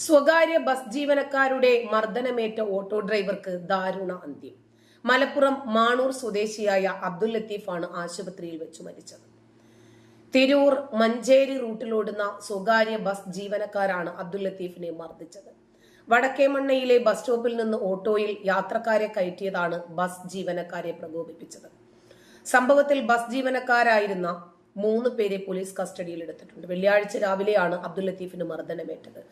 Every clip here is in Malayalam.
സ്വകാര്യ ബസ് ജീവനക്കാരുടെ മർദ്ദനമേറ്റ ഓട്ടോ ഡ്രൈവർക്ക് ദാരുണ അന്ത്യം. മലപ്പുറം മാണൂർ സ്വദേശിയായ അബ്ദുൽ ലത്തീഫാണ് ആശുപത്രിയിൽ വെച്ച് മരിച്ചത്. തിരൂർ മഞ്ചേരി റൂട്ടിലോടുന്ന സ്വകാര്യ ബസ് ജീവനക്കാരാണ് അബ്ദുൽ ലത്തീഫിനെ മർദ്ദിച്ചത്. വടക്കേമണ്ണയിലെ ബസ് സ്റ്റോപ്പിൽ നിന്ന് ഓട്ടോയിൽ യാത്രക്കാരെ കയറ്റിയതാണ് ബസ് ജീവനക്കാരെ പ്രകോപിപ്പിച്ചത്. സംഭവത്തിൽ ബസ് ജീവനക്കാരായിരുന്ന 3 പേരെ പോലീസ് കസ്റ്റഡിയിൽ എടുത്തിട്ടുണ്ട്. വെള്ളിയാഴ്ച രാവിലെയാണ് അബ്ദുൽ ലത്തീഫിന് മർദ്ദനമേറ്റത്.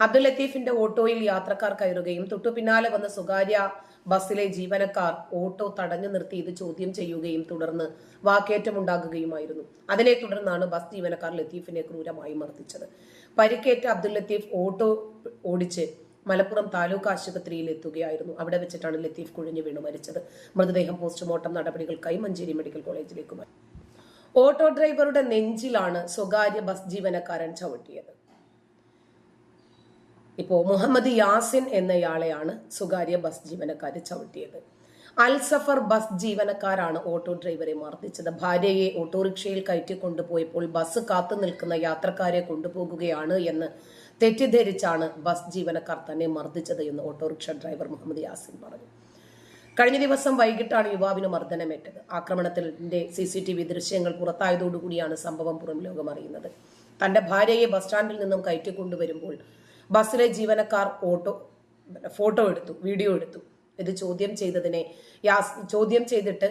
അബ്ദുൽ ലത്തീഫിന്റെ ഓട്ടോയിൽ യാത്രക്കാർ കയറുകയും തൊട്ടു പിന്നാലെ വന്ന സ്വകാര്യ ബസ്സിലെ ജീവനക്കാർ ഓട്ടോ തടഞ്ഞു നിർത്തി ഇത് ചോദ്യം ചെയ്യുകയും തുടർന്ന് വാക്കേറ്റമുണ്ടാകുകയുമായിരുന്നു. അതിനെ തുടർന്നാണ് ബസ് ജീവനക്കാർ ലത്തീഫിനെ ക്രൂരമായി മർദ്ദിച്ചത്. പരിക്കേറ്റ അബ്ദുൽ ലത്തീഫ് ഓട്ടോ ഓടിച്ച് മലപ്പുറം താലൂക്ക് ആശുപത്രിയിൽ എത്തുകയായിരുന്നു. അവിടെ വെച്ചിട്ടാണ് ലത്തീഫ് കുഴഞ്ഞു വീണു മരിച്ചത്. മൃതദേഹം പോസ്റ്റ്മോർട്ടം നടപടികൾക്കായി മഞ്ചേരി മെഡിക്കൽ കോളേജിലേക്ക് മാറ്റി. ഓട്ടോ ഡ്രൈവറുടെ നെഞ്ചിലാണ് സ്വകാര്യ ബസ് ജീവനക്കാരൻ ചവിട്ടിയത്. ഇപ്പോ മുഹമ്മദ് യാസിൻ എന്നയാളെയാണ് സ്വകാര്യ ബസ് ജീവനക്കാര് ചവിട്ടിയത്. അൽസഫർ ബസ് ജീവനക്കാരാണ് ഓട്ടോ ഡ്രൈവറെ മർദ്ദിച്ചത്. ഭാര്യയെ ഓട്ടോറിക്ഷയിൽ കയറ്റിക്കൊണ്ടുപോയപ്പോൾ ബസ് കാത്തു നിൽക്കുന്ന യാത്രക്കാരെ കൊണ്ടുപോകുകയാണ് എന്ന് തെറ്റിദ്ധരിച്ചാണ് ബസ് ജീവനക്കാർ തന്നെ മർദ്ദിച്ചത് എന്ന് ഓട്ടോറിക്ഷ ഡ്രൈവർ മുഹമ്മദ് യാസിൻ പറഞ്ഞു. കഴിഞ്ഞ ദിവസം വൈകിട്ടാണ് യുവാവിന് മർദ്ദനമേറ്റത്. ആക്രമണത്തിന്റെ CCTV ദൃശ്യങ്ങൾ പുറത്തായതോടുകൂടിയാണ് സംഭവം പുറം ലോകം അറിയുന്നത്. തന്റെ ഭാര്യയെ ബസ് സ്റ്റാൻഡിൽ നിന്നും കയറ്റിക്കൊണ്ടുവരുമ്പോൾ ബസ്സിലെ ജീവനക്കാർ ഫോട്ടോ എടുത്തു, വീഡിയോ എടുത്തു. ഇത് ചോദ്യം ചെയ്തിട്ട്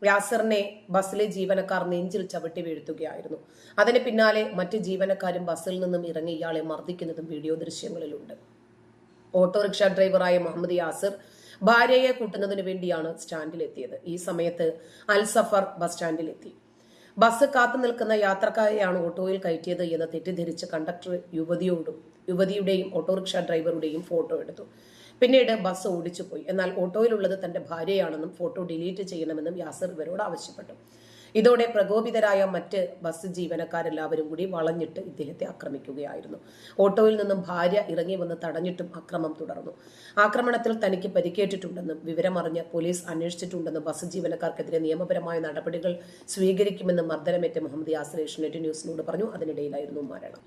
യാസറിനെ ബസ്സിലെ ജീവനക്കാർ നെഞ്ചിൽ ചവിട്ടി വീഴ്ത്തുകയായിരുന്നു. അതിന് പിന്നാലെ മറ്റ് ജീവനക്കാരും ബസ്സിൽ നിന്നും ഇറങ്ങി ഇയാളെ മർദ്ദിക്കുന്നതും വീഡിയോ ദൃശ്യങ്ങളിലുണ്ട്. ഓട്ടോറിക്ഷ ഡ്രൈവറായ മുഹമ്മദ് യാസിർ ഭാര്യയെ കൂട്ടുന്നതിന് വേണ്ടിയാണ് സ്റ്റാൻഡിലെത്തിയത്. ഈ സമയത്ത് അൽസഫർ ബസ് സ്റ്റാൻഡിലെത്തി. ബസ് കാത്തു നിൽക്കുന്ന യാത്രക്കാരെയാണ് ഓട്ടോയിൽ കയറ്റിയത് എന്ന് തെറ്റിദ്ധരിച്ച് കണ്ടക്ടർ യുവതിയുടെയും ഓട്ടോറിക്ഷ ഡ്രൈവറുടെയും ഫോട്ടോ എടുത്തു. പിന്നീട് ബസ് ഓടിച്ചു പോയി. എന്നാൽ ഓട്ടോയിലുള്ളത് തന്റെ ഭാര്യയാണെന്നും ഫോട്ടോ ഡിലീറ്റ് ചെയ്യണമെന്നും യാസർ ഇവരോട് ആവശ്യപ്പെട്ടു. ഇതോടെ പ്രകോപിതരായ മറ്റ് ബസ് ജീവനക്കാരെല്ലാവരും കൂടി വളഞ്ഞിട്ട് ഇദ്ദേഹത്തെ ആക്രമിക്കുകയായിരുന്നു. ഓട്ടോയിൽ നിന്നും ഭാര്യ ഇറങ്ങി വന്ന് തടഞ്ഞിട്ടും അക്രമം തുടർന്നു. ആക്രമണത്തിൽ തനിക്ക് പരിക്കേറ്റിട്ടുണ്ടെന്നും വിവരമറിഞ്ഞ് പോലീസ് അന്വേഷിച്ചിട്ടുണ്ടെന്നും ബസ് ജീവനക്കാർക്കെതിരെ നിയമപരമായ നടപടികൾ സ്വീകരിക്കുമെന്നും മർദ്ദനമേറ്റ മുഹമ്മദ് യാസിർ ഏഷ്യാനെറ്റ് ന്യൂസിനോട് പറഞ്ഞു. അതിനിടയിലായിരുന്നു മരണം.